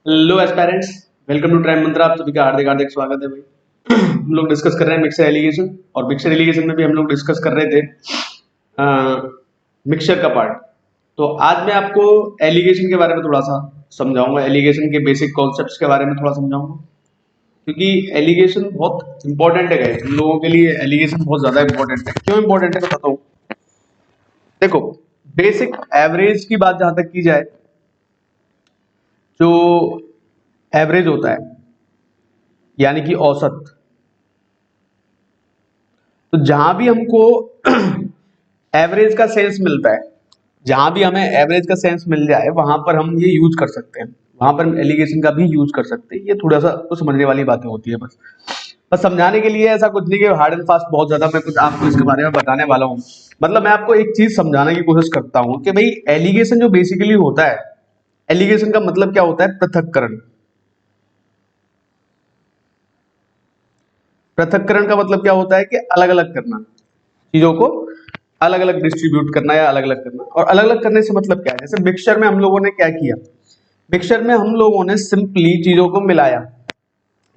Hello aspirants, welcome to ट्राइम मंत्रा। आप सभी का हार्दिक हार्दिक स्वागत है भाई। हम लोग डिस्कस कर रहे हैं मिक्सर एलिगेशन, और मिक्सर एलिगेशन में भी हम लोग डिस्कस कर रहे थे मिक्सचर का पार्ट। तो आज मैं आपको एलिगेशन के बारे में थोड़ा सा समझाऊंगा, एलिगेशन के बेसिक कॉन्सेप्ट्स के बारे में थोड़ा समझाऊंगा, क्योंकि एलिगेशन बहुत इंपॉर्टेंट है गाइस। हम लोगों के लिए एलिगेशन बहुत ज्यादा इंपॉर्टेंट है। क्यों इंपॉर्टेंट है बताता हूँ। देखो, बेसिक एवरेज की बात जहां तक की जाए, जो एवरेज होता है यानी कि औसत, तो जहां भी हमको एवरेज का सेंस मिलता है, जहां भी हमें एवरेज का सेंस मिल जाए वहां पर हम ये यूज कर सकते हैं, वहां पर हम एलिगेशन का भी यूज कर सकते हैं। ये थोड़ा सा तो समझने वाली बातें होती है। बस समझाने के लिए ऐसा कुछ नहीं कि हार्ड एंड फास्ट बहुत ज्यादा मैं कुछ आपको इसके बारे में बताने वाला हूँ। मतलब मैं आपको एक चीज समझाने की कोशिश करता हूँ कि भाई एलिगेशन जो बेसिकली होता है, एलिगेशन का मतलब क्या होता है? पृथक्करण। पृथक्करण का मतलब क्या होता है कि अलग अलग करना, चीजों को अलग अलग डिस्ट्रीब्यूट करना या अलग अलग करना। और अलग अलग करने से मतलब क्या है? जैसे मिक्सचर में हम लोगों ने क्या किया, मिक्सचर में हम लोगों ने सिंपली चीजों को मिलाया।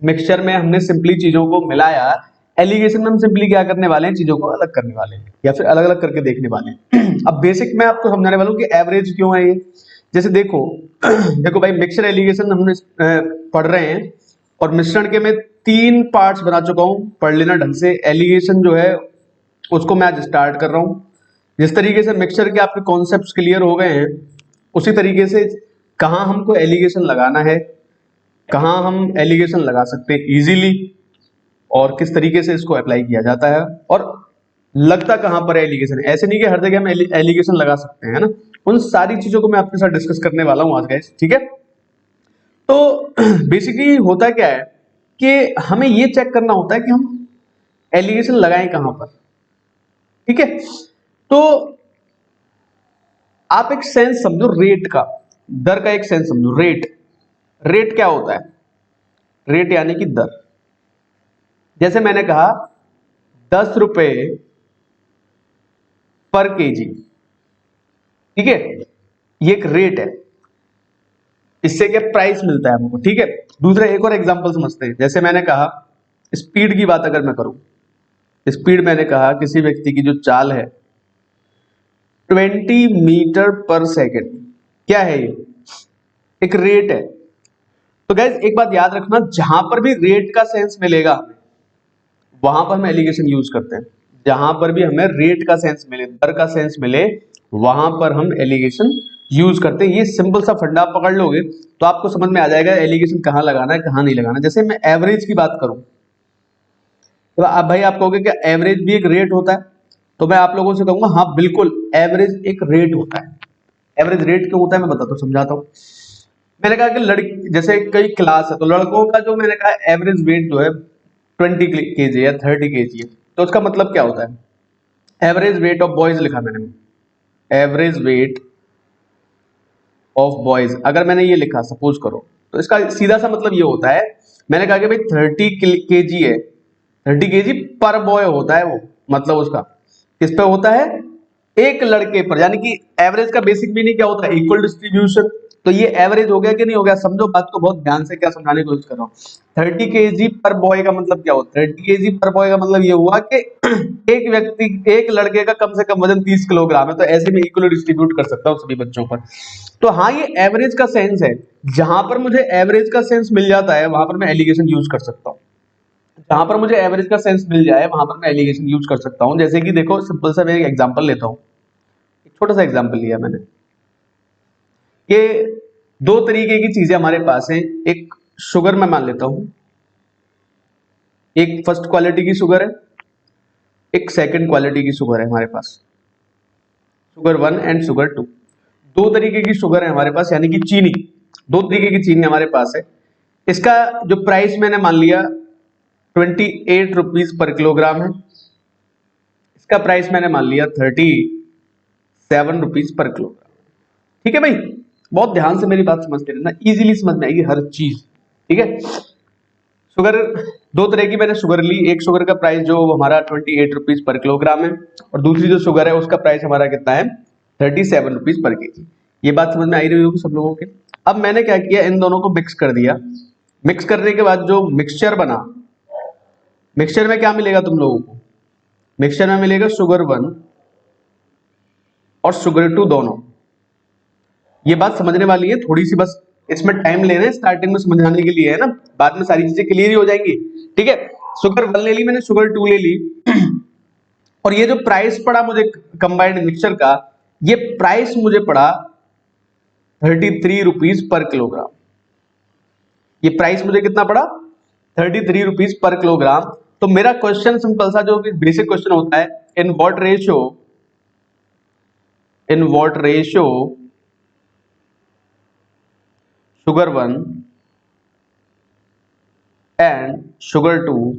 मिक्सचर में हमने सिंपली चीजों को मिलाया। एलिगेशन में हम सिंपली क्या करने वाले हैं? चीजों को अलग करने वाले हैं या फिर अलग अलग करके देखने वाले हैं। अब बेसिक मैं आपको समझाने वाला हूँ कि एवरेज क्यों है ये। जैसे देखो देखो भाई, मिक्सचर एलिगेशन हमने पढ़ रहे हैं, और मिश्रण के मैं 3 पार्ट्स बना चुका हूँ। पढ़ लेना ढंग से। एलिगेशन जो है उसको मैं आज स्टार्ट कर रहा हूँ। जिस तरीके से मिक्सचर के आपके कॉन्सेप्ट्स क्लियर हो गए हैं, उसी तरीके से कहाँ हमको एलिगेशन लगाना है, कहाँ हम एलिगेशन लगा सकते हैं इजीली, और किस तरीके से इसको अप्लाई किया जाता है, और लगता कहाँ पर है एलिगेशन। ऐसे नहीं कि हर जगह हम एलिगेशन लगा सकते हैं, है ना। उन सारी चीजों को मैं आपके साथ डिस्कस करने वाला हूँ आज गाइस, ठीक है। तो बेसिकली होता क्या है कि हमें ये चेक करना होता है कि हम एलिगेशन लगाएं कहां पर, ठीक है। तो आप एक सेंस समझो रेट का, दर का एक सेंस समझो। रेट, रेट क्या होता है? रेट यानी कि दर। जैसे मैंने कहा 10 रुपए पर केजी, ठीक है, ये एक रेट है। इससे क्या प्राइस मिलता है हमको, ठीक है। दूसरा एक और एग्जांपल समझते हैं। जैसे मैंने कहा स्पीड की बात अगर मैं करूं, स्पीड मैंने कहा किसी व्यक्ति की जो चाल है 20 मीटर पर सेकेंड, क्या है ये? एक रेट है। तो गैस एक बात याद रखना, जहां पर भी रेट का सेंस मिलेगा हमें, वहां पर हम एलिगेशन यूज करते हैं। जहां पर भी हमें रेट का सेंस मिले, दर का सेंस मिले, वहां पर हम एलिगेशन यूज करते हैं। ये सिंपल सा फंडा आप पकड़ लोगे तो आपको समझ में आ जाएगा एलिगेशन कहां लगाना है, कहां नहीं लगाना। जैसे मैं एवरेज की बात करूं, तो आप भाई आप कहोगे कि एवरेज भी एक रेट होता है, तो मैं आप लोगों से कहूंगा हाँ बिल्कुल, एवरेज एक रेट होता है। एवरेज रेट क्यों होता है मैं बताता हूँ, समझाता हूँ। मैंने कहा कि लड़की, जैसे कई क्लास है, तो लड़कों का जो मैंने कहा एवरेज वेट जो है 20 kg या 30 kg है। तो उसका मतलब क्या होता है? एवरेज वेट ऑफ बॉयज लिखा मैंने, एवरेज वेट ऑफ बॉयज अगर मैंने ये लिखा सपोज करो, तो इसका सीधा सा मतलब ये होता है, मैंने कहा कि भाई 30 kg है, 30 kg पर बॉय होता है वो। मतलब उसका किस पे होता है? एक लड़के पर। यानी कि एवरेज का बेसिक मीनिंग क्या होता है? Equal distribution. तो ये एवरेज हो गया कि नहीं हो गया? समझो बात को बहुत ध्यान से, क्या समझाने की कोशिश कर रहा हूँ। 30 kg पर बॉय का मतलब क्या होता है? 30 kg पर बॉय का मतलब ये हुआ कि एक व्यक्ति, एक लड़के का कम से कम वजन 30 किलोग्राम है, तो ऐसे में इक्वल डिस्ट्रीब्यूट कर सकता हूँ सभी बच्चों पर। तो हाँ, ये एवरेज का सेंस है। जहां पर मुझे एवरेज का सेंस मिल जाता है वहां पर मैं एलिगेशन यूज कर सकता हूँ। जहां पर मुझे एवरेज का सेंस मिल जाए वहां पर मैं एलिगेशन यूज कर सकता हूँ। जैसे कि देखो, सिंपल सा मैं एक एग्जांपल लेता हूँ। एक छोटा सा एग्जांपल लिया मैंने कि दो तरीके की चीजें हमारे पास हैं। एक शुगर मैं मान लेता हूं, एक फर्स्ट क्वालिटी की शुगर है, एक सेकंड क्वालिटी की शुगर है हमारे पास, शुगर 1 एंड शुगर 2। दो तरीके की शुगर है हमारे पास, यानी कि चीनी, दो तरीके की चीनी हमारे पास है। इसका जो प्राइस मैंने मान लिया 28 रुपीज पर किलोग्राम है। इसका प्राइस मैंने मान लिया 37 रुपीज पर किलोग्राम। ठीक है भाई, बहुत ध्यान से मेरी बात समझते रहना, इजीली समझ में आएगी हर चीज, ठीक है। शुगर, दो तरह की मैंने शुगर ली। एक शुगर का प्राइस जो हमारा 28 रुपीज पर किलोग्राम है, और दूसरी जो शुगर है उसका प्राइस हमारा कितना है? 37 रुपीज पर केजी। ये बात समझ में आई रही होगी सब लोगों के। अब मैंने क्या किया, इन दोनों को मिक्स कर दिया। मिक्स करने के बाद जो मिक्सचर बना, मिक्सचर में क्या मिलेगा तुम लोगों को, मिक्सचर में मिलेगा शुगर 1 और शुगर 2 दोनों। ये बात समझने वाली है, थोड़ी सी बस इसमें टाइम ले रहे हैं, स्टार्टिंग में समझाने के लिए है ना, बाद में सारी चीजें क्लियर ही हो जाएंगी। ठीक है, शुगर 1 ले ली मैंने, शुगर 2 ले ली और ये जो प्राइस पड़ा मुझे कंबाइंड मिक्सचर का, ये प्राइस मुझे पड़ा 33 रुपीज पर किलोग्राम। ये प्राइस मुझे कितना पड़ा, 33 रुपीज पर किलोग्राम। तो मेरा क्वेश्चन सिंपल सा जो बेसिक क्वेश्चन होता है, in what ratio sugar 1 and sugar 2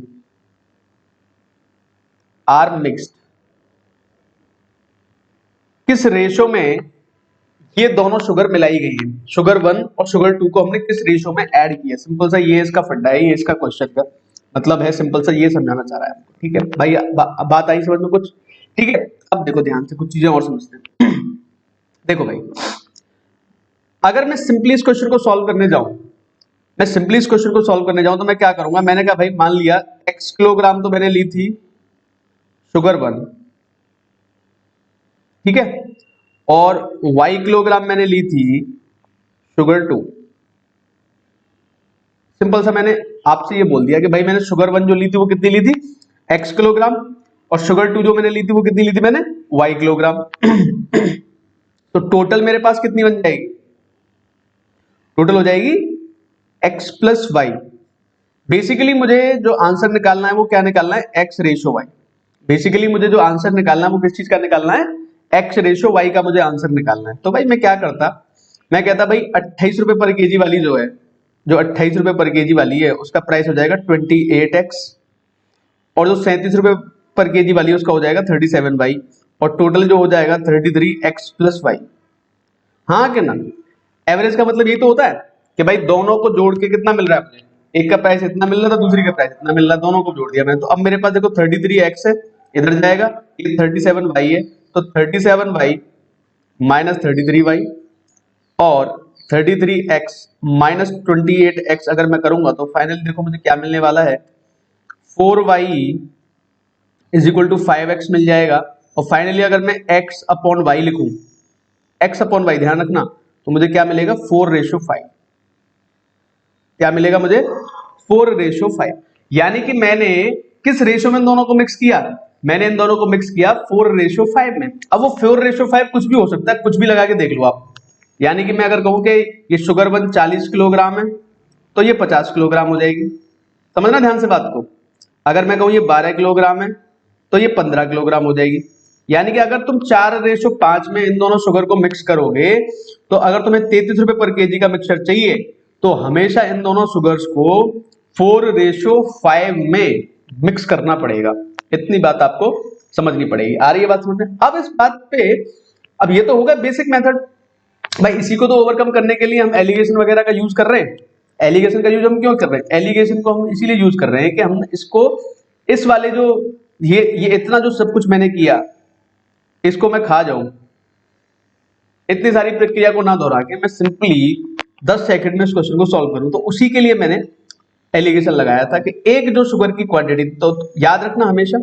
are mixed, किस रेशो में ये दोनों शुगर मिलाई गई है, शुगर 1 और शुगर 2 को हमने किस रेशो में ऐड किया। सिंपल सा ये इसका फंडा है, ये इसका क्वेश्चन का मतलब है, सिंपल सा ये समझाना चाह रहा है आपको। ठीक है भाई, बात आई समझ में कुछ। ठीक है, अब देखो ध्यान से कुछ चीजें और समझते हैं। देखो भाई, अगर मैं सिंपली इस क्वेश्चन को सॉल्व करने जाऊं, तो मैं क्या करूंगा, मैंने कहा भाई मान लिया x किलोग्राम तो मैंने ली थी शुगर 1, ठीक है, और y किलोग्राम मैंने ली थी शुगर 2। सिंपल सा मैंने आपसे ये बोल दिया कि भाई मैंने शुगर 1 जो ली थी वो कितनी ली थी, x किलोग्राम, और शुगर 2 जो मैंने ली थी वो कितनी ली थी मैंने, y किलोग्राम। तो टोटल मेरे पास कितनी बन जाएगी, टोटल हो जाएगी x प्लस वाई। बेसिकली मुझे जो आंसर निकालना है वो क्या निकालना है, x रेशो वाई। बेसिकली मुझे जो आंसर निकालना है वो किस चीज का निकालना है, x रेशो वाई का मुझे आंसर निकालना है। तो भाई मैं क्या करता, मैं कहता भाई 28 रुपए पर केजी वाली जो है, जो 28 रुपए पर केजी वाली है उसका प्राइस हो जाएगा 28x, और जो 37 रुपए पर केजी वाली है उसका हो जाएगा 37y, और टोटल जो हो जाएगा 33x प्लस वाई। हाँ कि ना, एवरेज का मतलब ये तो होता है कि भाई दोनों को जोड़ के कितना मिल रहा है, मुझे एक का प्राइस इतना मिल रहा था, दूसरी का प्राइस इतना मिल रहा है, दोनों को जोड़ दिया मैंने। तो अब मेरे पास देखो 33x है, इधर जाएगा, ये 37y है, तो 37y माइनस 33y और 33x माइनस 28x अगर मैं करूंगा तो फाइनली देखो मुझे क्या मिलने वाला है, 4y is equal to 5x मिल जाएगा। और फाइनली अगर मैं x अपॉन y लिखूं, x अपॉन y ध्यान रखना, तो मुझे क्या मिलेगा 4:5। क्या मिलेगा मुझे 4:5। यानी कि मैंने किस रेशो में इन दोनों को मिक्स किया, मैंने इन दोनों को मिक्स किया 4:5 में। अब वो 4:5 कुछ भी हो सकता है, कुछ भी लगा के देख लो आप। यानी कि मैं अगर कहूं कि ये शुगर 1 40 किलोग्राम है तो ये 50 किलोग्राम हो जाएगी। समझना ध्यान से बात को। अगर मैं कहूं ये 12 किलोग्राम है तो ये 15 किलोग्राम हो जाएगी। यानी कि अगर तुम 4:5 में इन दोनों शुगर को मिक्स करोगे, तो अगर तुम्हें 33 रुपए पर केजी का मिक्सचर चाहिए तो हमेशा इन दोनों शुगर्स को 4:5 में मिक्स करना पड़ेगा। इतनी बात आपको समझनी पड़ेगी। आ रही है बात समझ में? अब इस बात पे, अब ये तो होगा बेसिक मेथड भाई, इसी को तो ओवरकम करने के लिए हम एलिगेशन वगैरह का यूज कर रहे हैं। एलिगेशन का यूज हम क्यों कर रहे हैं, एलिगेशन को हम इसीलिए यूज कर रहे हैं कि हम इसको, इस वाले जो ये इतना जो सब कुछ मैंने किया इसको मैं खा जाऊं, इतनी सारी प्रक्रिया को ना दोहरा के मैं सिंपली 10 सेकंड में इस क्वेश्चन को सॉल्व करूं। तो उसी के लिए मैंने एलिगेशन लगाया था कि एक जो शुगर की क्वांटिटी, तो याद रखना हमेशा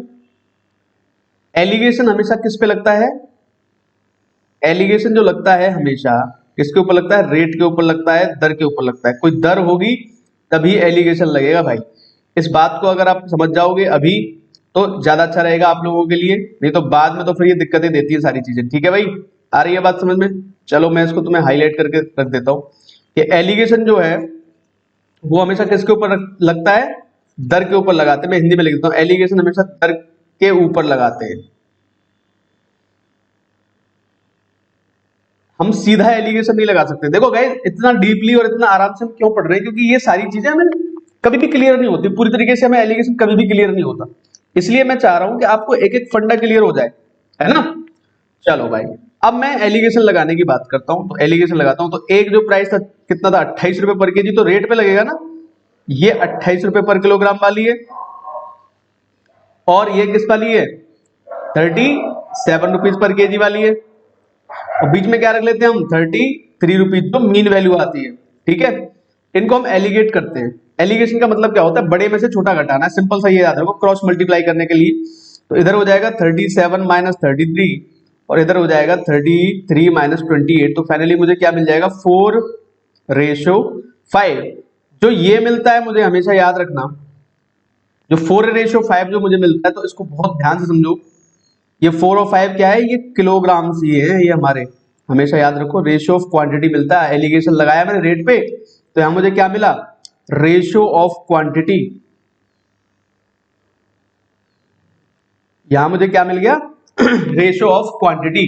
एलिगेशन हमेशा किस पे लगता है, एलिगेशन जो लगता है हमेशा किसके ऊपर लगता है, रेट के ऊपर लगता है, दर के ऊपर लगता है। कोई दर होगी तभी एलिगेशन लगेगा भाई। इस बात को अगर आप समझ जाओगे अभी तो ज्यादा अच्छा रहेगा आप लोगों के लिए, नहीं तो बाद में तो फिर ये दिक्कतें देती है सारी चीजें। ठीक है भाई, आ रही है बात समझ में? चलो मैं इसको तुम्हें हाईलाइट करके रख देता हूं कि एलिगेशन जो है वो हमेशा किसके ऊपर लगता है, दर के ऊपर लगाते हैं। मैं हिंदी में लिख देता हूं, एलिगेशन हमेशा दर के ऊपर लगाते हैं। हम सीधा एलिगेशन नहीं लगा सकते। देखो गाइस, इतना डीपली और इतना आराम से हम क्यों पढ़ रहे हैं, क्योंकि ये सारी चीजें हमें कभी भी क्लियर नहीं होती पूरी तरीके से, हमें एलिगेशन कभी भी क्लियर नहीं होता। इसलिए मैं चाह रहा हूं कि आपको एक एक फंडा क्लियर हो जाए, है ना। चलो भाई, अब मैं एलिगेशन लगाने की बात करता हूं। तो एलिगेशन लगाता हूं, तो एक जो प्राइस था कितना था, 28 रुपए पर केजी, तो रेट पे लगेगा ना। ये 28 रुपए पर किलोग्राम वाली है और ये किस वाली है, 37 रुपीज पर केजी वाली है। और बीच में क्या रख लेते हैं हम 33 रुपीज, जो मीन वैल्यू आती है। ठीक है, इनको हम एलिगेट करते हैं। एलिगेशन का मतलब क्या होता है, बड़े में से छोटा घटाना, सिंपल सा ये याद रखो क्रॉस मल्टीप्लाई करने के लिए। तो इधर हो जाएगा 37 माइनस 33 और इधर हो जाएगा 33 माइनस 28। तो फाइनली मुझे क्या मिल जाएगा 4:5। जो ये मिलता है मुझे हमेशा याद रखना, जो 4:5 जो मुझे मिलता है, तो इसको बहुत ध्यान से समझो। ये 4 और 5 क्या है, ये किलोग्राम्स ही है ये हमारे, हमेशा याद रखो। रेशियो ऑफ क्वांटिटी मिलता है, एलिगेशन लगाया मैंने रेट पे, तो यहां मुझे क्या मिला, रेशियो ऑफ क्वांटिटी। यहां मुझे क्या मिल गया रेशियो ऑफ क्वांटिटी।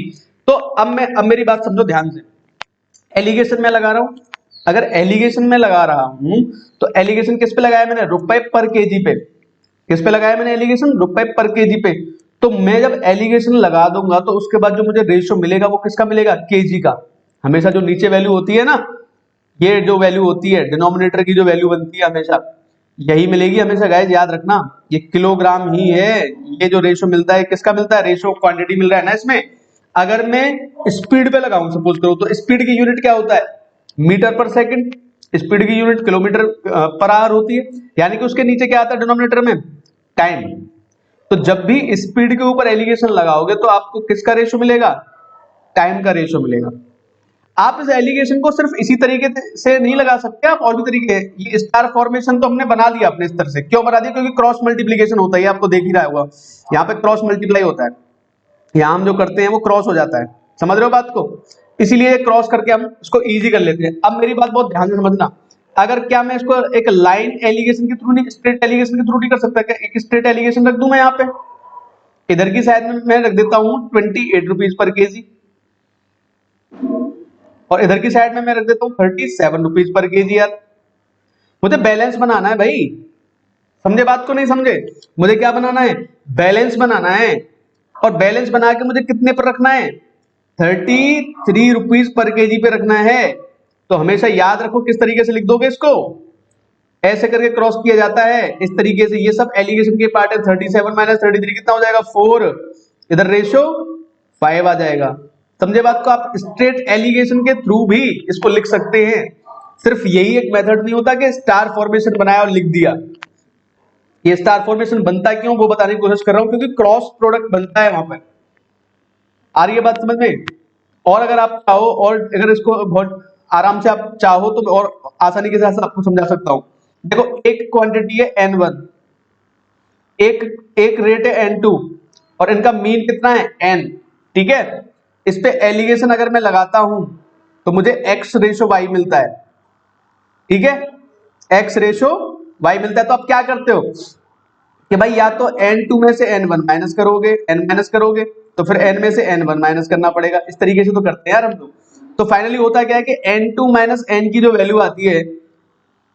तो अब मेरी बात समझो ध्यान से। एलिगेशन में लगा रहा हूं, अगर एलिगेशन में लगा रहा हूं तो एलिगेशन किस पे लगाया मैंने, रुपए पर केजी पे। किस पे लगाया मैंने एलिगेशन, रुपए पर केजी पे। तो मैं जब एलिगेशन लगा दूंगा तो उसके बाद जो मुझे रेशियो मिलेगा वो किसका मिलेगा, केजी का। हमेशा जो नीचे वैल्यू होती है ना, ये जो वैल्यू होती है डिनोमिनेटर की, जो वैल्यू बनती है हमेशा यही मिलेगी हमेशा। गाइस याद रखना, ये किलोग्राम ही है। ये जो रेशियो मिलता है किसका मिलता है, रेशियो ऑफ क्वांटिटी मिल रहा है ना इसमें। अगर मैं स्पीड पे लगाऊं सपोज करो, तो स्पीड की यूनिट क्या होता है, मीटर पर सेकंड। स्पीड की यूनिट किलोमीटर पर आवर होती है, यानी कि उसके नीचे क्या आता है डिनोमिनेटर में, टाइम। तो जब भी स्पीड के ऊपर एलिगेशन लगाओगे तो आपको किसका रेशियो मिलेगा, टाइम का रेशियो मिलेगा। आप इस एलिगेशन को सिर्फ इसी तरीके से नहीं लगा सकते, आप और भी तरीके। ये स्टार फॉर्मेशन तो हमने बना दिया अपने स्तर से, क्यों बना दिया, क्योंकि क्रॉस मल्टीप्लीकेशन होता है, आपको देख ही रहा होगा, यहाँ पे क्रॉस मल्टीप्लाई होता है। यहाँ हम जो करते हैं वो क्रॉस हो जाता है, समझ रहे हो बात को, इसीलिए क्रॉस करके हम इसको इजी कर लेते हैं। अब मेरी बात बहुत ध्यान से समझना, अगर क्या मैं इसको एक लाइन एलिगेशन के थ्रू नहीं, स्ट्रेट एलिगेशन के थ्रू नहीं कर सकता क्या, एक स्ट्रेट एलिगेशन रख दूं मैं यहाँ पे, इधर की साइड में मैं रख देता हूँ 28 रुपीज पर केजी, और इधर की साइड में मैं रख देता हूँ 37 रुपीज पर केजी। यार मुझे बैलेंस बनाना है भाई, समझे बात को, नहीं समझे, मुझे क्या बनाना है, बैलेंस बनाना है। और बैलेंस बना के मुझे कितने पर रखना है, 33 रुपीज पर केजी पे रखना है। तो हमेशा याद रखो किस तरीके से लिख दोगे इसको, ऐसे करके क्रॉस किया जाता है इस तरीके से। ये सब एलिगेशन के पार्ट है। 37 माइनस 33 कितना हो जाएगा, 4। इधर रेशियो 5 आ जाएगा। समझे बात को, आप स्ट्रेट एलिगेशन के थ्रू भी इसको लिख सकते हैं। सिर्फ यही एक मेथड नहीं होता कि स्टार फॉर्मेशन बनाया और लिख दिया। ये स्टार फॉर्मेशन बनता क्यों वो बताने की कोशिश कर रहा हूं, क्योंकि क्रॉस प्रोडक्ट बनता है वहां पर। आ रही है बात समझ में। और अगर आप चाहो, और अगर इसको बहुत आराम से आप चाहो तो मैं और आसानी के साथ आपको समझा सकता हूं। देखो, एक क्वांटिटी है N1, एक रेट है N2, और इनका मीन कितना है N। ठीक है, इस पे एलिगेशन अगर मैं लगाता हूं तो मुझे x रेशो y मिलता है। ठीक है, x रेशो y मिलता है। तो आप क्या करते हो कि भाई या तो N2 में से N1 माइनस करोगे, N माइनस करोगे, तो फिर N में से N1 माइनस करना पड़ेगा। इस तरीके से तो करते हैं यार हम लोग। तो फाइनली होता क्या है कि N2 माइनस N की जो वैल्यू आती है,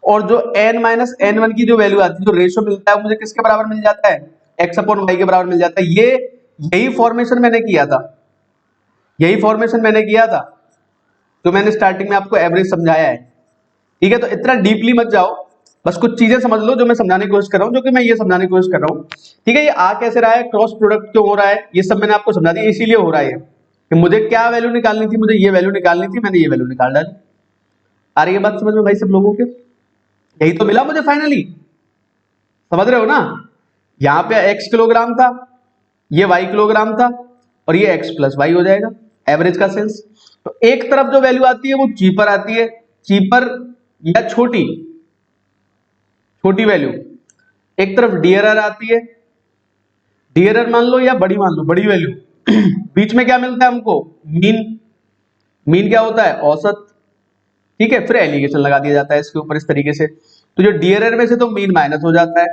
और जो N माइनस N1 की जो वैल्यू आती है, जो रेशो मिलता है, मुझे किसके बराबर मिल जाता है, x अपॉन y के बराबर मिल जाता है। यही फॉर्मेशन मैंने किया था, यही फॉर्मेशन मैंने किया था, जो मैंने स्टार्टिंग में आपको एवरेज समझाया है। ठीक है, तो इतना डीपली मत जाओ, बस कुछ चीजें समझ लो जो मैं समझाने की कोशिश कर रहा हूं, जो कि मैं ये समझाने की कोशिश कर रहा हूं। ठीक है, ये आ कैसे रहा है, क्रॉस प्रोडक्ट क्यों हो रहा है, ये सब मैंने आपको समझा दिया। इसीलिए हो रहा है कि मुझे क्या वैल्यू निकालनी थी, मुझे ये वैल्यू निकालनी थी, मैंने ये वैल्यू निकाल डाली। आ रही है बात समझ में भाई सब लोगों के, यही तो मिला मुझे फाइनली, समझ रहे हो ना। यहाँ पे x किलोग्राम था, ये y किलोग्राम था, और ये x प्लस वाई हो जाएगा, एवरेज का सेंस। तो एक तरफ जो वैल्यू आती है वो चीपर आती है, चीपर या छोटी वैल्यू, एक तरफ डियरर आती है, डियरर मान लो या बड़ी मान लो, बड़ी वैल्यू। बीच में क्या मिलता है हमको, मीन क्या होता है, औसत। ठीक है, फिर एलिगेशन लगा दिया जाता है इसके ऊपर इस तरीके से। तो जो डियरर में से तो मीन माइनस हो जाता है,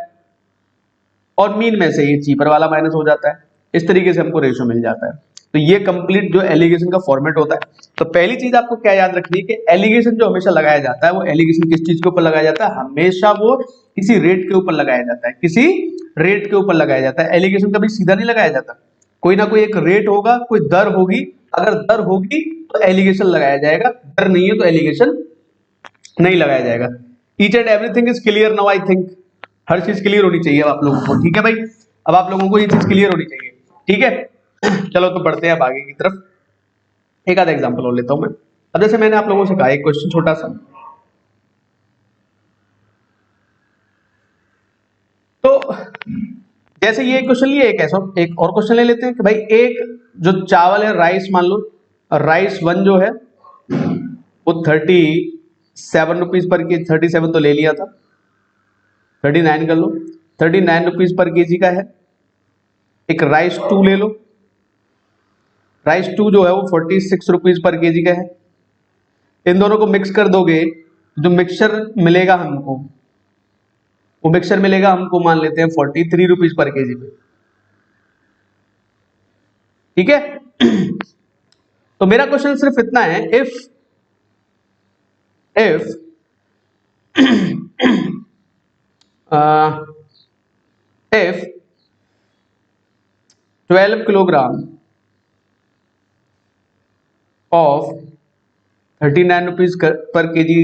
और मीन में से ये चीपर वाला माइनस हो जाता है। इस तरीके से हमको रेशियो मिल जाता है। तो ये कंप्लीट जो एलिगेशन का फॉर्मेट होता है। तो पहली चीज आपको क्या याद रखनी है कि एलिगेशन जो हमेशा लगाया जाता है, वो एलिगेशन किस चीज के ऊपर लगाया जाता है, हमेशा वो किसी रेट के ऊपर लगाया जाता है, किसी रेट के ऊपर लगाया जाता है। एलिगेशन कभी सीधा नहीं लगाया जाता, कोई ना कोई एक रेट होगा, कोई दर होगी। अगर दर होगी तो एलिगेशन लगाया जाएगा, दर नहीं है तो एलिगेशन नहीं लगाया जाएगा। Each and everything is clear now, I think हर चीज क्लियर होनी चाहिए अब आप लोगों को। ठीक है भाई, अब आप लोगों को ये चीज क्लियर होनी चाहिए। ठीक है, चलो तो बढ़ते हैं अब आगे की तरफ। एक आधा एग्जांपल और लेता हूं मैं। अब जैसे मैंने आप लोगों से कहा एक क्वेश्चन छोटा सा, तो जैसे ये क्वेश्चन लिए, एक और क्वेश्चन ले लेते हैं कि भाई एक जो चावल है राइस, मान लो राइस वन जो है वो 37 रुपीज पर के, 37 तो ले लिया था, 39 कर लो, 39 रुपीज पर केजी का है। एक राइस टू ले लो, राइस टू जो है वो 46 रुपीज पर केजी का है। इन दोनों को मिक्स कर दोगे, जो मिक्सचर मिलेगा हमको, वो मिक्सचर मिलेगा हमको मान लेते हैं 43 रुपीज पर केजी पे। ठीक है। तो मेरा क्वेश्चन सिर्फ इतना है, if if 12 kilogram of 39 rupees per kg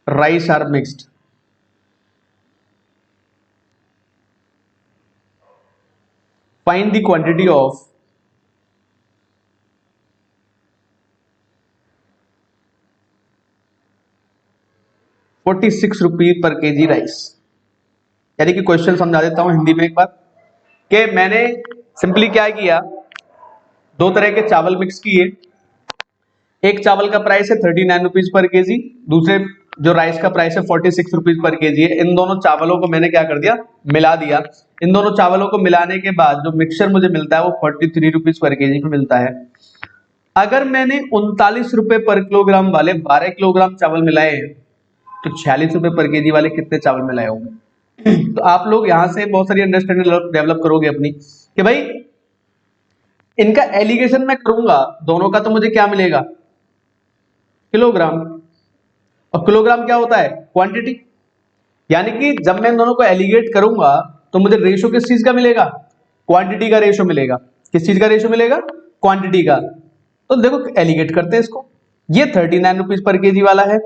rice are mixed, find the quantity of 46 rupees per KG rice. यानी कि क्वेश्चन समझा देता हूं हिंदी में एक बार, कि मैंने सिंपली क्या किया, दो तरह के चावल मिक्स किए। एक चावल का प्राइस है 39 रुपीज पर केजी, दूसरे जो राइस का प्राइस है 46 रुपीज पर केजी है। इन दोनों चावलों को मैंने क्या कर दिया, मिला दिया। इन दोनों चावलों को मिलाने के बाद जो मिक्सचर मुझे मिलता है वो 43 रुपीज पर केजी पे मिलता है। अगर मैंने 39 रुपए पर किलोग्राम वाले 12 किलोग्राम चावल मिलाए तो 46 रुपए पर केजी वाले कितने चावल मिलाए होंगे। तो आप लोग यहां से बहुत सारी अंडरस्टैंडिंग डेवलप करोगे अपनी, कि भाई इनका एलिगेशन मैं करूंगा दोनों का, तो मुझे क्या मिलेगा, किलोग्राम। और किलोग्राम क्या होता है, क्वांटिटी। यानी कि जब मैं इन दोनों को एलिगेट करूंगा तो मुझे रेशो किस चीज का मिलेगा, क्वांटिटी का रेशो मिलेगा। किस चीज का रेशो मिलेगा, क्वांटिटी का। तो देखो एलिगेट करते हैं इसको, ये 39 रुपीज पर केजी वाला है,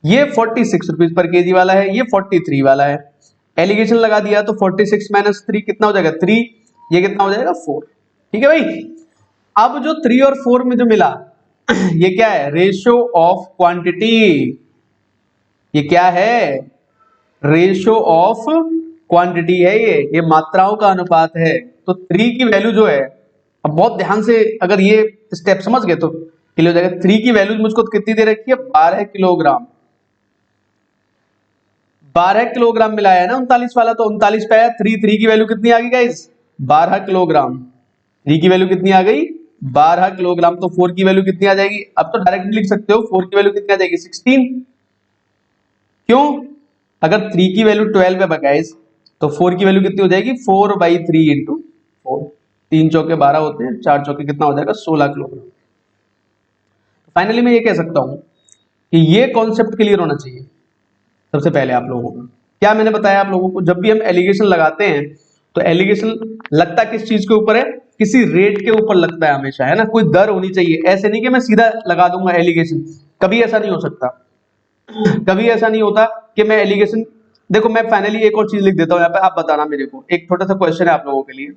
ये 46 रुपीज पर केजी वाला है, ये 43 वाला है। एलिगेशन लगा दिया तो 46 माइनस 3 कितना हो जाएगा, 3। ये कितना हो जाएगा, 4। ठीक है भाई। अब जो 3 और 4 में जो मिला ये क्या है, रेशियो ऑफ क्वांटिटी। ये क्या है, रेशियो ऑफ क्वांटिटी है, ये मात्राओं का अनुपात है। तो 3 की वैल्यू जो है, अब बहुत ध्यान से अगर ये स्टेप समझ गए तो क्लियर हो जाएगा। 3 की वैल्यू मुझको कितनी दे रखी है, 12 किलोग्राम। 12 किलोग्राम मिलाया है ना 39 वाला, तो 39 पे आया। 3 की वैल्यू कितनी आ गई गाइस, 12 किलोग्राम। 3 की वैल्यू कितनी आ गई, 12 किलोग्राम। तो 4 की वैल्यू कितनी आ जाएगी, अब तो डायरेक्ट लिख सकते हो, 4 की वैल्यू कितनी आ जाएगी, 16। क्यों, अगर 3 की वैल्यू 12 है गाइस, तो 4 की वैल्यू कितनी हो जाएगी, 4/3 इंटू 4। 3 चौके 12 होते हैं, 4 चौके कितना हो जाएगा, 16 किलोग्राम। फाइनली मैं ये कह सकता हूं कि ये कॉन्सेप्ट क्लियर होना चाहिए सबसे पहले आप लोगों को। क्या मैंने बताया आप लोगों को, जब भी हम एलिगेशन लगाते हैं तो एलिगेशन लगता किस चीज के ऊपर है, किसी रेट के ऊपर लगता है हमेशा, है ना। कोई दर होनी चाहिए, ऐसे नहीं कि मैं सीधा लगा दूंगा एलिगेशन, कभी ऐसा नहीं हो सकता। कभी ऐसा नहीं होता कि मैं एलिगेशन, देखो मैं फाइनली एक और चीज लिख देता हूं यहाँ पे, आप बताना मेरे को। एक छोटा सा क्वेश्चन है आप लोगों के लिए।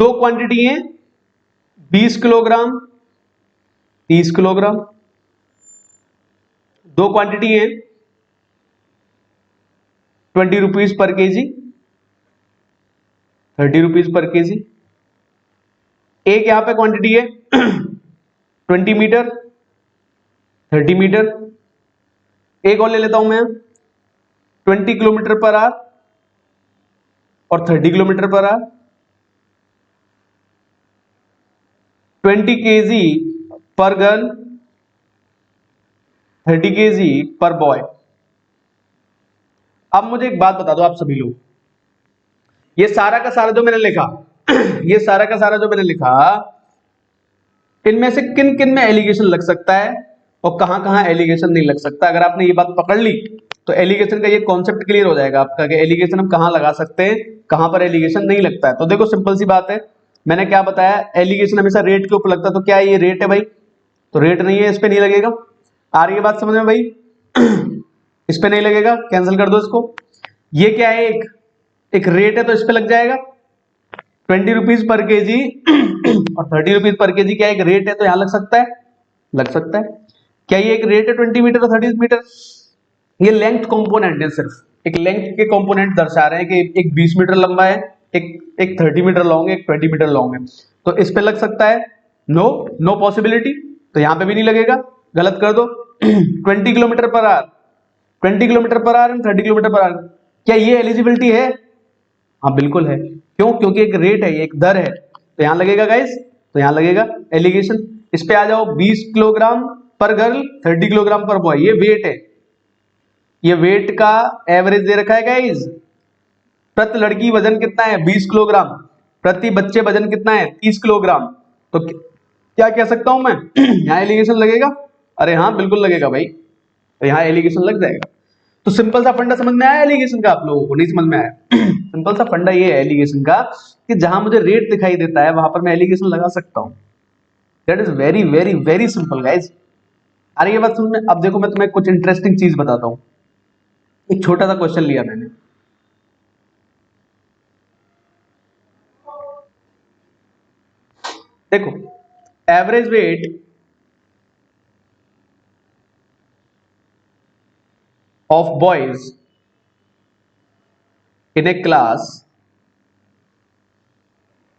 दो क्वांटिटी है, 20 किलोग्राम 30 किलोग्राम। दो क्वांटिटी है, 20 rupees per KG, 30 rupees per KG. एक यहां पे क्वांटिटी है 20 मीटर, 30 मीटर। एक और ले लेता हूं मैं, 20 किलोमीटर पर आवर और 30 किलोमीटर पर आवर। 20 केजी पर गर्ल, 30 केजी पर बॉय। अब मुझे एक बात बता दो आप सभी लोग, ये सारा का सारा जो मैंने लिखा ये सारा का सारा जो मैंने लिखा, इनमें से किन किन में एलिगेशन लग सकता है और कहां कहां एलिगेशन नहीं लग सकता। अगर आपने ये बात पकड़ ली तो एलिगेशन का ये कॉन्सेप्ट क्लियर हो जाएगा आपका, कि एलिगेशन हम कहां लगा सकते हैं, कहां पर एलिगेशन नहीं लगता है। तो देखो सिंपल सी बात है, मैंने क्या बताया, एलिगेशन हमेशा रेट के ऊपर लगता है। तो क्या ये रेट है भाई, तो रेट नहीं है, इस पे नहीं लगेगा। आ रही है बात समझ में भाई, इस पे नहीं लगेगा, कैंसिल कर दो इसको। ये क्या है, एक रेट है तो इस पे लग जाएगा। 20 रुपीज पर केजी और 30 रुपीज पर केजी क्या एक रेट है? तो यहां लग सकता है, लग सकता है। क्या ये एक रेट है 20 मीटर और 30 मीटर? ये लेंथ कंपोनेंट है, सिर्फ एक लेंथ के कंपोनेंट दर्शा रहे हैं कि एक 20 मीटर लंबा है, एक 30 मीटर लॉन्ग है, एक 20 मीटर लॉन्ग है। तो इस पे लग सकता है? No, no possibility. तो यहां पे भी नहीं लगेगा, गलत कर दो। 20 kilometre per our, 20 kilometre per our and 30 kilometre per our, क्या ये एलिजिबिलिटी है? हाँ बिल्कुल है। क्यों? क्योंकि एक रेट है, ये एक दर है। तो यहां लगेगा गाइस, तो यहां लगेगा एलिगेशन। इस पे आ जाओ, 20 किलोग्राम पर गर्ल, 30 किलोग्राम पर बॉय, ये वेट है। ये वेट का एवरेज दे रखा है गाइस। प्रति लड़की वजन कितना है? 20 किलोग्राम। प्रति बच्चे वजन कितना है? 30 किलोग्राम। तो क्या कह सकता हूं मैं? यहाँ एलिगेशन लगेगा? अरे हाँ बिल्कुल लगेगा भाई, तो यहाँ एलिगेशन लग जाएगा। तो सिंपल सा फंडा समझ में आया एलिगेशन का? आप लोगों को नहीं समझ में आया? सिंपल सा फंडा ये है एलिगेशन का कि जहां मुझे रेट दिखाई देता है वहां पर मैं एलिगेशन लगा सकता हूं। That is very very very simple guys. अरे ये बात सुनने, अब देखो मैं तुम्हें कुछ इंटरेस्टिंग चीज बताता हूं। एक छोटा सा क्वेश्चन लिया मैंने, देखो average weight of boys in A class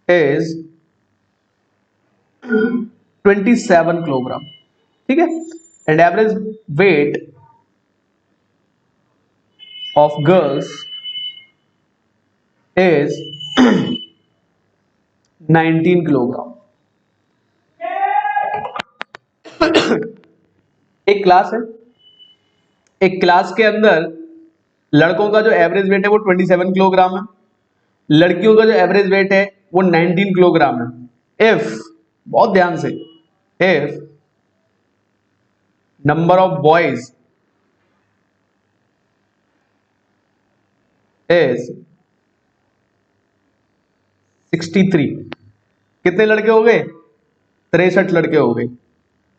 is 27 kilogram, ठीक है। And average weight of girls is 19 kilogram. एक क्लास है, एक क्लास के अंदर लड़कों का जो एवरेज वेट है वो 27 किलोग्राम है, लड़कियों का जो एवरेज वेट है वो 19 किलोग्राम है। इफ, बहुत ध्यान से, if number of boys is 63, कितने लड़के हो गए? 63 लड़के हो गए।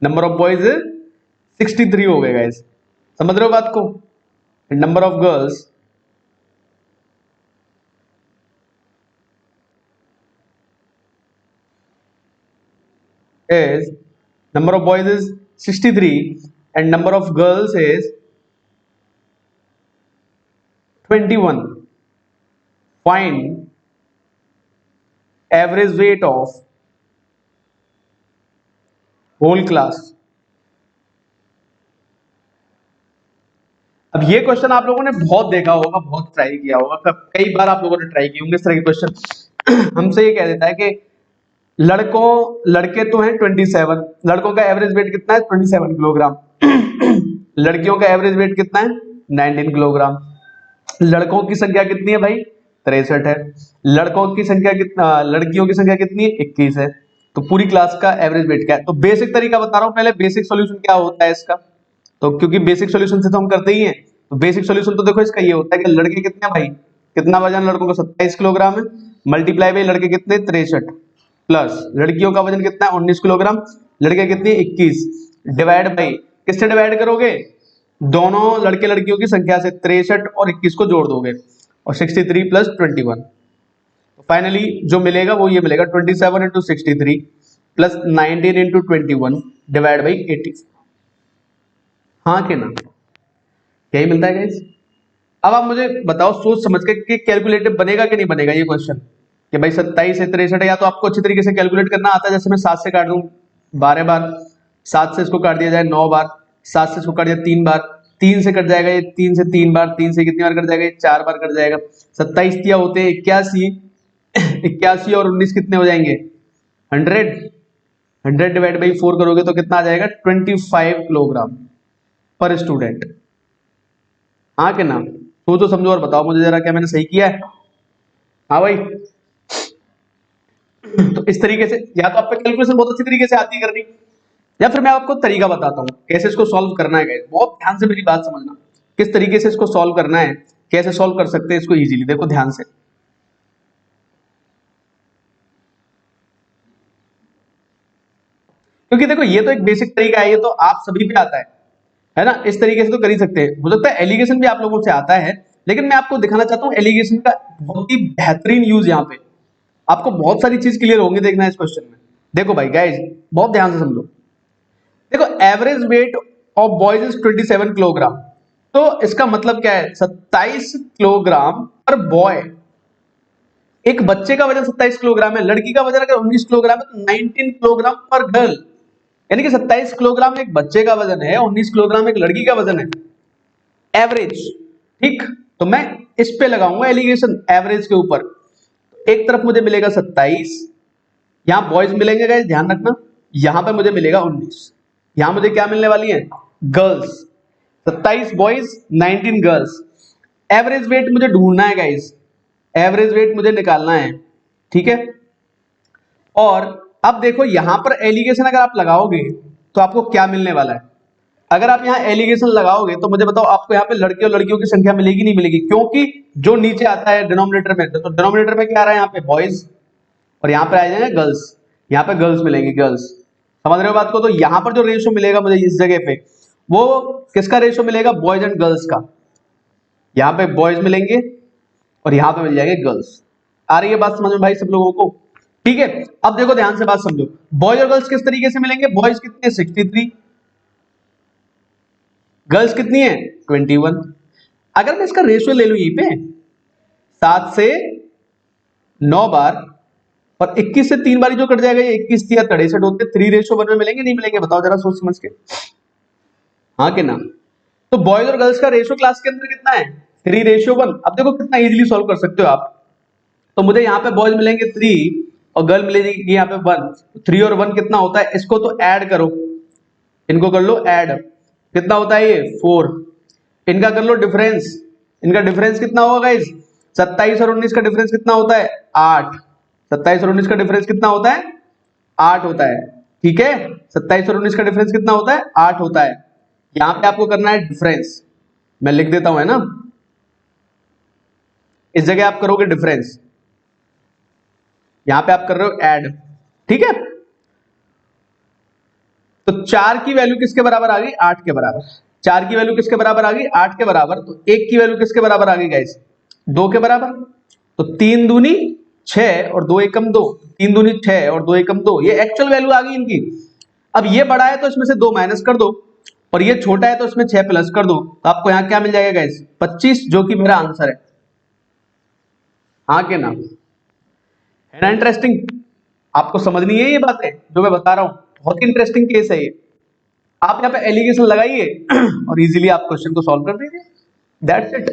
नंबर ऑफ बॉयज 63 हो गए गाइस, समझ रहे हो बात को? Number of girls is, number of boys is 63 and number of girls is 21. Find average weight of whole class. अब ये क्वेश्चन आप लोगों ने बहुत देखा होगा, बहुत ट्राई किया होगा, कई बार आप लोगों ने ट्राई किए होंगे इस तरह के क्वेश्चन। हमसे ये कह देता है कि लड़के तो हैं 27, लड़कों का एवरेज वेट कितना है? 27 किलोग्राम। लड़कियों का एवरेज वेट कितना है? 19 किलोग्राम। लड़कों की संख्या कितनी है भाई? 63 है। लड़कों की संख्या कितना, लड़कियों की संख्या कितनी है? 21 है। तो पूरी क्लास का एवरेज वेट क्या है? तो बेसिक तरीका बता रहा हूं, पहले बेसिक सॉल्यूशन क्या होता है इसका। तो क्योंकि बेसिक सॉल्यूशन से तो हम करते ही हैं, तो बेसिक सॉल्यूशन तो देखो इसका ये होता है कि लड़के कितने हैं भाई? कितना वजन लड़कों का? 27 किलोग्राम है, मल्टीप्लाई बाई लड़के कितने? 63, प्लस लड़कियों का वजन कितना है? 19 किलोग्राम, लड़के कितने? 21, डिवाइड बाई, किससे डिवाइड करोगे? दोनों लड़के लड़कियों की संख्या से, 63 और 21 को जोड़ दोगे और 63 प्लस 21, तो फाइनली जो मिलेगा वो ये मिलेगा, 27 into 63 plus 19 into 21 divide by 80। हाँ के ना? यही मिलता है गाइस। अब आप मुझे बताओ सोच समझ के कि कैलकुलेटिव बनेगा कि नहीं बनेगा ये क्वेश्चन, कि भाई 27 से 63 या तो आपको अच्छी तरीके से कैलकुलेट करना आता है, जैसे मैं 7 से काट दूं 12 बार, 7 से इसको काट दिया जाए 9 बार, 7 से इसको काट दिया 3 बार, 3 से कट जाएगा ये 3 से 3 बार, 3 से कितनी बार कट जाएगा? ये 4 बार कट जाएगा। 27 दिया होते हैं 81, 81 और 19 कितने हो जाएंगे? 100, 100 डिवाइड बाई 4 करोगे तो कितना आ जाएगा? 25 किलोग्राम पर स्टूडेंट। हाँ कि ना? सोचो समझो और बताओ मुझे जरा, क्या मैंने सही किया है? हाँ भाई। तो इस तरीके से या तो आप पे कैलकुलेशन बहुत अच्छी तरीके से आती है करनी, या फिर मैं आपको तरीका बताता हूँ कैसे इसको सॉल्व करना है गाइस। बहुत ध्यान से मेरी बात समझना, किस तरीके से इसको सॉल्व करना है, कैसे सॉल्व कर सकते हैं इसको इजीली। देखो ध्यान से, क्योंकि देखो ये तो एक बेसिक तरीका है, ये तो आप सभी पे आता है ना? इस तरीके से तो कर ही सकते हैं। हो सकता है एलिगेशन भी आप लोगों से आता है, लेकिन मैं आपको दिखाना चाहता हूँ एलिगेशन का बहुत ही बेहतरीन यूज यहाँ पे। आपको बहुत सारी चीज क्लियर होंगी देखना इस क्वेश्चन में। देखो भाई गाइस, बहुत ध्यान से समझो। देखो average weight of boys is 27 kilogram, तो इसका मतलब क्या है, 27 किलोग्राम पर बॉय। एक बच्चे का वजन 27 किलोग्राम है, लड़की का वजन अगर 19 किलोग्राम है तो 19 किलोग्राम पर गर्ल, यानी कि 27 किलोग्राम एक बच्चे का वजन है, 19 किलोग्राम एक लड़की का वजन है, एवरेज। ठीक, तो मैं इस पे लगाऊंगा एलिगेशन एवरेज के ऊपर। एक तरफ मुझे मिलेगा 27, यहां बॉयज मिलेंगे गाइस ध्यान रखना, यहां पे मुझे मिलेगा 19, यहां मुझे क्या मिलने वाली है, girls. 27 boys 19 girls. Average weight मुझे ढूंढना है गाइस, एवरेज वेट मुझे निकालना है, ठीक है। और अब देखो यहां पर एलिगेशन अगर आप लगाओगे तो आपको क्या मिलने वाला है। अगर आप यहां एलिगेशन लगाओगे तो मुझे बताओ आपको यहां पे लड़के और लड़कियों की संख्या मिलेगी नहीं मिलेगी, क्योंकि जो नीचे आता है डिनोमिनेटर में, तो डिनोमिनेटर में क्या आ रहा है, यहाँ पे बॉयज, और यहाँ पे आ जाएंगे गर्ल्स, यहाँ पे गर्ल्स मिलेंगे, गर्ल्स। समझ रहे हो बात को। तो यहाँ पर जो रेशियो मिलेगा मुझे इस जगह पे, वो किसका रेशियो मिलेगा, बॉयज एंड गर्ल्स का। यहाँ पे बॉयज मिलेंगे और यहाँ पे मिल जाएंगे गर्ल्स। आ रही है बात समझ में भाई सब लोगों को, ठीक है। अब देखो ध्यान से बात समझो, बॉयज और गर्ल्स किस तरीके से मिलेंगे, बॉयज कितने 63, गर्ल्स कितनी है 21। अगर मैं इसका रेशियो ले लू यहीं पे 7 से 9 बार, और 21 से 3 बारी जो कट जाएगा, ये 21 या 63 होते 3:1 में मिलेंगे नहीं मिलेंगे, बताओ जरा सोच समझ के, हाँ कि ना। तो बॉयज और गर्ल्स का रेशियो क्लास के अंदर कितना है, 3:1। अब देखो कितना इजीली सॉल्व कर सकते हो आप। तो मुझे यहाँ पे बॉयज मिलेंगे 3 और गर्ल मिलेगी यहाँ पे 1। 3 और 1 कितना होता है, इसको तो ऐड करो, इनको कर लो ऐड, कितना होता है ये 4। इनका कर लो डिफरेंस, इनका डिफरेंस कितना होगा गाइस, 27 और 19 का डिफरेंस कितना होता है 8। 27 और 19 का डिफरेंस कितना होता है 8 होता है, ठीक है। 27 और 19 का डिफरेंस कितना होता है 8 होता है। यहां पे आपको करना है डिफरेंस, मैं लिख देता हूं है ना, इस जगह आप करोगे डिफरेंस, यहां पे आप कर रहे हो ऐड, ठीक है। तो 4 की वैल्यू किसके बराबर आ गई, 8 के बराबर। 4 की वैल्यू किसके बराबर आ गई, 8 के बराबर। तो 1 की वैल्यू किसके बराबर आ गई गाइस, 2 के बराबर। तो 3 दूनी 6 और 2 एकम 2, 3 दूनी 6 और 2 एकम 2, ये एक्चुअल वैल्यू आ गई इनकी। अब ये बड़ा है तो इसमें से 2 माइनस कर दो, और ये छोटा है तो इसमें 6 प्लस कर दो, तो आपको यहां क्या मिल जाएगा गाइस 25, जो कि मेरा आंसर है, हाँ के ना। है ना इंटरेस्टिंग, आपको समझनी है ये बातें जो मैं बता रहा हूं, बहुत ही इंटरेस्टिंग केस है ये। आप यहाँ पे एलिगेशन लगाइए और इजीली आप क्वेश्चन को सॉल्व कर दीजिए, that's it,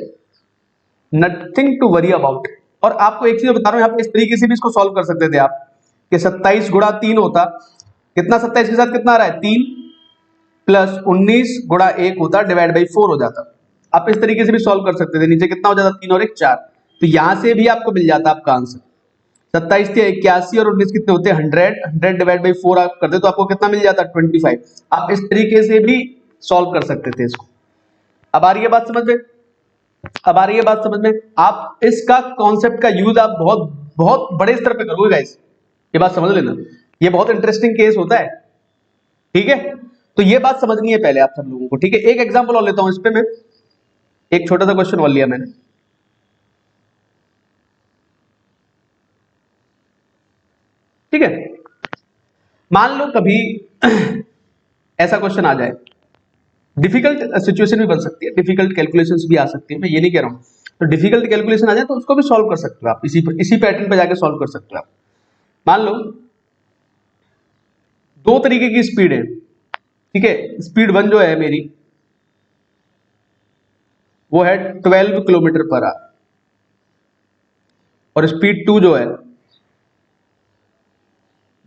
nothing to worry about. और आपको एक चीज बता रहा हूं, यहाँ पे इस तरीके से भी इसको सॉल्व कर सकते थे आप, कि 27 गुणा 3 होता, कितना 27 के साथ कितना आ रहा है 3, प्लस 19 गुणा 1 होता, डिवाइड बाई 4 हो जाता। आप इस तरीके से भी सॉल्व कर सकते थे, नीचे कितना हो जाता 3 और 1 4, तो यहां से भी आपको मिल जाता आपका आंसर। 27 थे 81 और 19 कितने होते 100, 100 डिवाइड बाई 4 आप करते तो आपको कितना मिल जाता 25। आप इस तरीके से भी सॉल्व कर सकते थे इसको। अब आ रही है बात समझ में, अब आ रही है बात समझ में। आप इसका कॉन्सेप्ट का यूज आप बहुत बहुत बड़े स्तर पे करोगे गाइस, ये बात समझ लेना, ये बहुत इंटरेस्टिंग केस होता है, ठीक है। तो ये बात समझनी है पहले आप सब लोगों को, ठीक है। एक एग्जांपल और लेता हूं इस पे मैं, एक छोटा सा क्वेश्चन और लिया मैंने, ठीक है। मान लो कभी ऐसा क्वेश्चन आ जाए, डिफिकल्ट सिचुएशन भी बन सकती है, डिफिकल्ट कैलकुलेशंस भी आ सकती है, मैं ये नहीं कह रहा हूं। तो डिफिकल्ट कैलकुलेशन आ जाए तो उसको भी सॉल्व कर सकते हो आप, इसी पैटर्न पे जाके सॉल्व कर सकते हो आप। मान लो दो तरीके की स्पीड है, ठीक है। स्पीड 1 जो है मेरी, वो है 12 किलोमीटर पर आवर, और स्पीड 2 जो है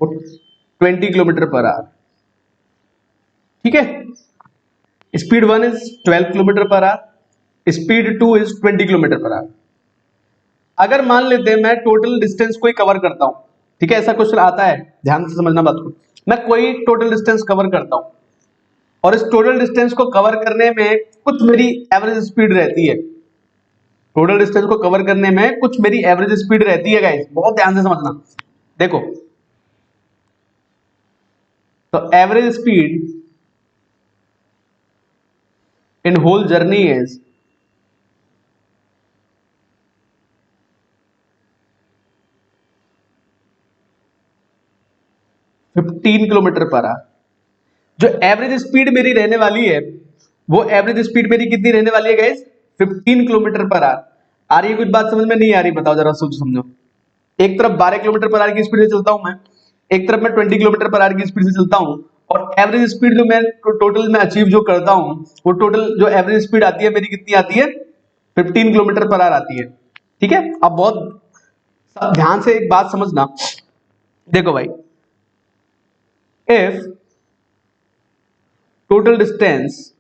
वो 20 किलोमीटर पर आवर, ठीक है। Speed 1 is 12 kilometre per our, speed 2 is 20 kilometre per our. अगर मान लेते हैं मैं टोटल डिस्टेंस को ही कवर करता हूं, ठीक है, ऐसा क्वेश्चन आता है, ध्यान से समझना बात को। मैं कोई टोटल डिस्टेंस कवर करता हूं, और इस टोटल डिस्टेंस को कवर करने में कुछ मेरी एवरेज स्पीड रहती है, टोटल डिस्टेंस को कवर करने में कुछ मेरी एवरेज स्पीड रहती है गाइस, बहुत ध्यान से समझना। देखो, तो average speed in whole journey is 15 kilometre per hour. जो एवरेज स्पीड मेरी रहने वाली है, वो एवरेज स्पीड मेरी कितनी रहने वाली है गाइस? 15 kilometre per hour. आ रही है कुछ बात समझ में? नहीं आ रही? बताओ जरा, सोच समझो। एक तरफ 12 किलोमीटर पर आवर की स्पीड से चलता हूं मैं, एक तरफ मैं 20 किलोमीटर पर आवर की स्पीड से चलता हूं, और एवरेज स्पीड जो मैं टोटल में अचीव जो करता हूं, वो टोटल जो एवरेज स्पीड आती है मेरी कितनी आती है? 15 किलोमीटर पर आवर आती है। ठीक है, अब बहुत ध्यान से एक बात समझना। देखो भाई, if total distance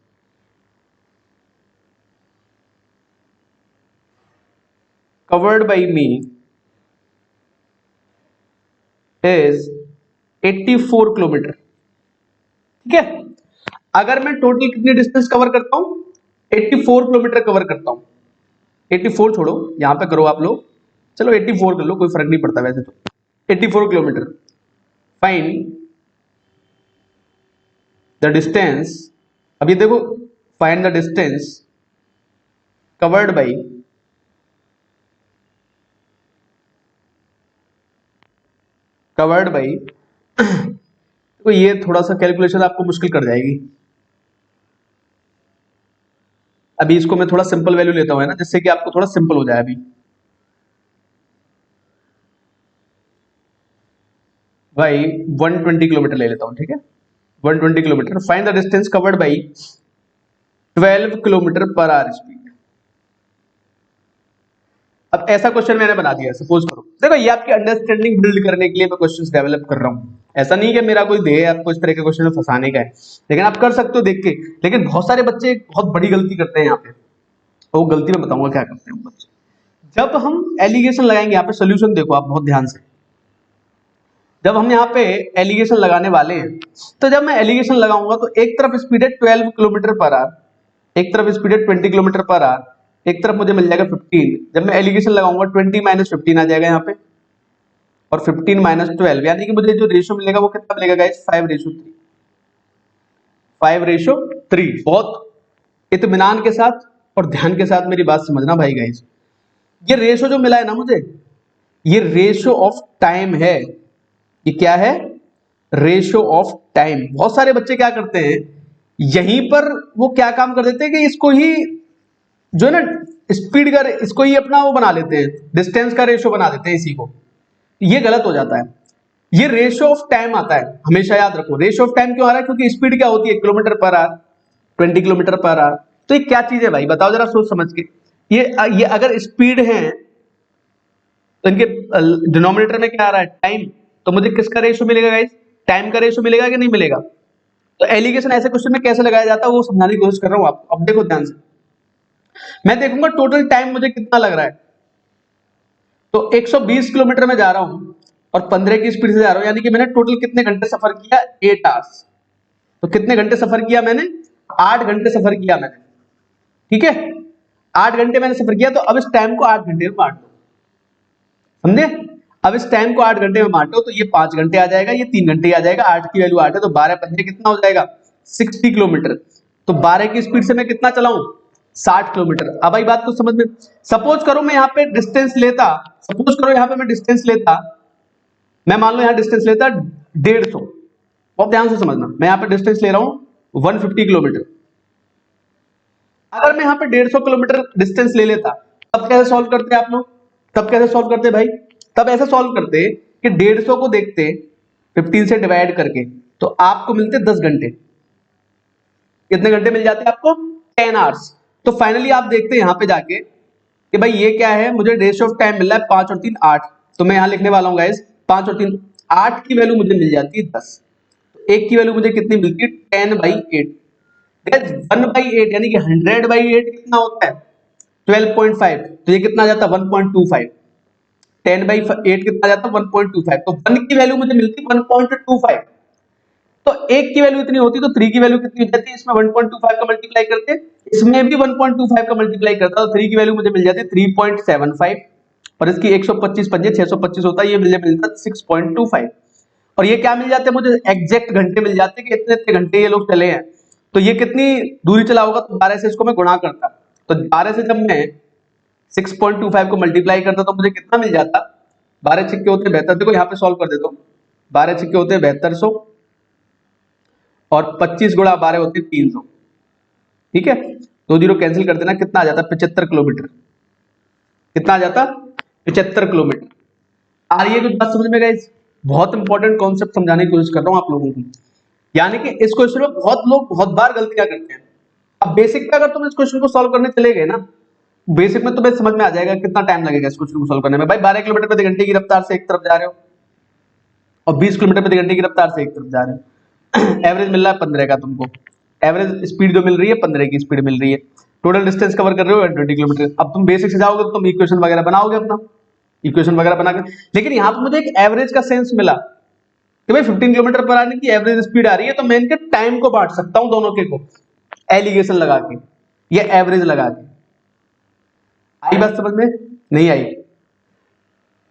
covered by me is 84 kilometre. ठीक है, अगर मैं टोटल कितनी डिस्टेंस कवर करता हूं? 84 किलोमीटर कवर करता हूं। 84 छोड़ो, यहां पे करो आप लोग, चलो 84 कर लो, कोई फर्क नहीं पड़ता वैसे तो। 84 किलोमीटर। फाइंड द डिस्टेंस, अब ये देखो, find the distance covered by तो ये थोड़ा सा कैलकुलेशन आपको मुश्किल कर जाएगी। अभी इसको मैं थोड़ा सिंपल वैल्यू लेता हूं, है ना, जिससे कि आपको थोड़ा सिंपल हो जाए। अभी भाई 120 किलोमीटर ले लेता हूं, ठीक है, 120 kilometre. Find the distance covered by 12 kilometre per our speed. अब ऐसा क्वेश्चन मैंने बना दिया, सपोज करो, देखो ये आपकी अंडरस्टैंडिंग बिल्ड करने के लिए मैं क्वेश्चंस डेवलप कर रहा हूं। ऐसा नहीं कि मेरा कोई ध्येय आपको इस तरह के क्वेश्चन में फंसाने का है, लेकिन आप कर सकते हो देख के। लेकिन बहुत सारे बच्चे बहुत बड़ी गलती करते हैं यहाँ पे, और वो गलती मैं बताऊंगा क्या करते हैं बच्चे। जब हम एलिगेशन लगाएंगे, यहाँ पे सोल्यूशन देखो आप बहुत ध्यान से। जब हम यहाँ पे एलिगेशन लगाने वाले हैं, तो जब मैं एलिगेशन लगाऊंगा तो एक तरफ स्पीड है 12 किलोमीटर पर आवर, एक तरफ स्पीड है 20 किलोमीटर पर आवर, एक तरफ मुझे मिल जाएगा 15। जब मैं एलिगेशन लगाऊंगा 20 माइनस 15 आ जाएगा यहाँ पे, और 15 माइनस 12, यानी कि मुझे जो रेशियो मिलेगा वो कितना मिलेगा गाइस? 5:3। 5:3। बहुत इत्मीनान के साथ और ध्यान के साथ मेरी बात समझना भाई गाइस। ये रेशियो जो मिला है ना मुझे, ये रेशियो ऑफ टाइम है। ये क्या है? Ratio of time. बहुत सारे बच्चे क्या करते हैं, यहीं पर वो क्या काम कर देते हैं कि इसको ही जो है ना स्पीड का, इसको ही अपना वो बना लेते हैं, डिस्टेंस का रेशियो बना देते हैं इसी को। ये गलत हो जाता है। ये रेशियो ऑफ टाइम आता है, हमेशा याद रखो। रेशियो ऑफ टाइम क्यों आ रहा है? क्योंकि स्पीड क्या होती है? Kilometre per our, 20 kilometre per our. तो ये क्या चीज है भाई, बताओ जरा सोच समझ के। ये अगर स्पीड है तो इनके डिनोमिनेटर में क्या आ रहा है? टाइम। तो मुझे किसका रेशियो मिलेगा गाइस? टाइम का रेशियो मिलेगा कि नहीं मिलेगा? तो एलिगेशन ऐसे क्वेश्चन में कैसे लगाया जाता है वो समझाने की कोशिश कर रहा हूं आपको। अब देखो ध्यान से, मैं देखूंगा टोटल टाइम मुझे कितना लग रहा है। तो 120 किलोमीटर में जा रहा हूं और 15 की स्पीड से जा रहा हूं, यानी कि मैंने टोटल कितने घंटे सफर किया? 8 आवर्स। तो कितने घंटे सफर किया मैंने? 8 घंटे सफर किया मैंने। ठीक है, 8 घंटे मैंने सफर किया। तो अब इस टाइम को 8 घंटे में बांट दो, समझे? अब इस टाइम को 8 घंटे में बांटो तो ये 5 घंटे आ जाएगा, ये 3 घंटे आ जाएगा। 8 की वैल्यू 8 है, तो 12 15 कितना हो जाएगा? 60 किलोमीटर। तो 12 की स्पीड से मैं कितना चलाऊं? 60 किलोमीटर। अब आई बात को समझ में। सपोज करो मैं यहाँ पे डिस्टेंस लेता, सपोज करो यहाँ पे मैं डिस्टेंस लेता, मैं मान लो यहाँ डिस्टेंस लेता 150। बहुत ध्यान से समझना, मैं यहाँ पे डिस्टेंस ले रहा हूँ 150 किलोमीटर। अगर मैं यहाँ पे 150 किलोमीटर डिस्टेंस ले लेता, तब कैसे सॉल्व करते आप लोग? तब कैसे सॉल्व करते भाई? तब ऐसे सॉल्व करते कि 150 को देखते 15 से डिवाइड करके, तो आपको मिलते 10 घंटे। कितने घंटे मिल जाते आपको? 10 आवर्स। तो फाइनली आप देखते हैं यहाँ पे जाके कि भाई ये क्या है, मुझे रेशियो ऑफ टाइम मिल रहा है 5 और 3 8। तो मैं यहाँ लिखने वाला हूँ गाइस 5 और 3 8 की वैल्यू मुझे मिल जाती है 10। तो एक की वैल्यू मुझे कितनी मिलती है? 10/8। 1/8 यानी कि 100/8 कितना होता है? 12.5। तो ये कितना आ जाता है? 1.25। 10/8 कितना आ जाता है? 1.25। तो 1 की वैल्यू मुझे मिलती है 1.25। तो एक की वैल्यू इतनी होती, तो 3 की वैल्यू कितनी हो जाती है? इसमें 1.25 का मल्टीप्लाई करते, इसमें भी 1.25 का मल्टीप्लाई करता, तो 3 की वैल्यू मुझे मिल जाती है 3.75, और इसकी 125 पंजे 625 होता है, ये मुझे मिलता है 6.25। और ये क्या मिल जाते हैं मुझे? एग्जैक्ट घंटे मिल जाते हैं कि इतने इतने घंटे ये लोग चले हैं। तो ये कितनी दूरी चला होगा? तो 12 से इसको मैं गुणा करता, तो 12 से जब मैं 6.25 को मल्टीप्लाई करता तो मुझे कितना मिल जाता? 12 छक्के होते 72। देखो यहाँ पे सॉल्व कर देता हूँ, 12 छक्के होते हैं 7200 और 25 गुणा 12 होते हैं 300। ठीक है, 2 जीरो कैंसिल कर देना, कितना आ जाता? 75 किलोमीटर। कितना आ जाता? 75 किलोमीटर। आ रही है कुछ बात समझ में गाइस? बहुत इंपॉर्टेंट कॉन्सेप्ट समझाने की कोशिश कर रहा हूं आप लोगों को, यानी कि इस क्वेश्चन में बहुत लोग बहुत बार गलतियां करते हैं। अब बेसिक पे अगर तुम इस क्वेश्चन को सॉल्व करने चले गए ना, बेसिक में तुम्हें समझ में आ जाएगा कितना टाइम लगेगा इस क्वेश्चन को सॉल्व करने में। भाई 12 किलोमीटर प्रति घंटे की रफ्तार से एक तरफ जा रहे हो और 20 किलोमीटर प्रति घंटे की रफ्तार से एक तरफ जा रहे हो। एवरेज मिल रहा है 15 का तुमको, एवरेज स्पीड जो मिल रही है 15 की स्पीड मिल रही है। टोटल डिस्टेंस कवर कर रहे हो 20 किलोमीटर। अब तुम बेसिक से जाओगे तो तुम इक्वेशन वगैरह बनाओगे अपना, इक्वेशन वगैरह बनाकर। लेकिन यहाँ पर मुझे एक एवरेज का सेंस मिला कि भाई 15 किलोमीटर पर आने की एवरेज स्पीड आ रही है, तो मैं इनके टाइम को बांट सकता हूं दोनों के को, एलिगेशन लगा के या एवरेज लगा के। आई बात समझ में? नहीं आई?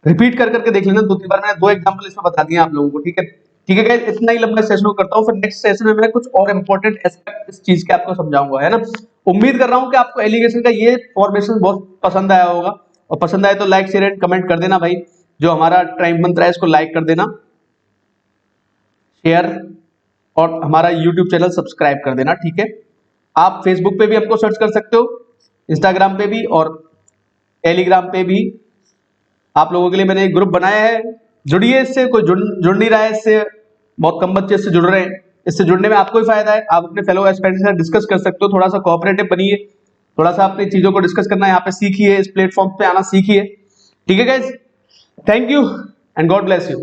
रिपीट कर करके देख लेना 2-3 बार। मैंने 2 एग्जांपल इसमें बता दिए आप लोगों को। ठीक है, ठीक है गाइस, इतना ही लंबा सेशन को करता हूं, फिर नेक्स्ट सेशन में मैं कुछ और इंपॉर्टेंट एस्पेक्ट इस चीज के आपको समझाऊंगा, है ना। उम्मीद कर रहा हूं कि आपको एलिगेशन का ये फॉर्मेशन बहुत पसंद आया होगा, और पसंद आए तो लाइक शेयर एंड कमेंट कर देना भाई। जो हमारा ट्राइब मंत्र है इसको लाइक कर देना, शेयर, और हमारा यूट्यूब चैनल सब्सक्राइब कर देना। ठीक है, आप फेसबुक पे भी हमको सर्च कर सकते हो, इंस्टाग्राम पे भी और टेलीग्राम पे भी। आप लोगों के लिए मैंने एक ग्रुप बनाया है, जुड़िए इससे। कोई जुड़ नहीं रहा है इससे, बहुत कम बच्चे इससे जुड़ रहे हैं। इससे जुड़ने में आपको ही फायदा है, आप अपने फेलो एस्पिरेंट्स के साथ डिस्कस कर सकते हो। थोड़ा सा कोऑपरेटिव बनिए, थोड़ा सा अपनी चीजों को डिस्कस करना यहाँ पे सीखिए, इस प्लेटफॉर्म पे आना सीखिए। ठीक है guys, thank you and God bless you.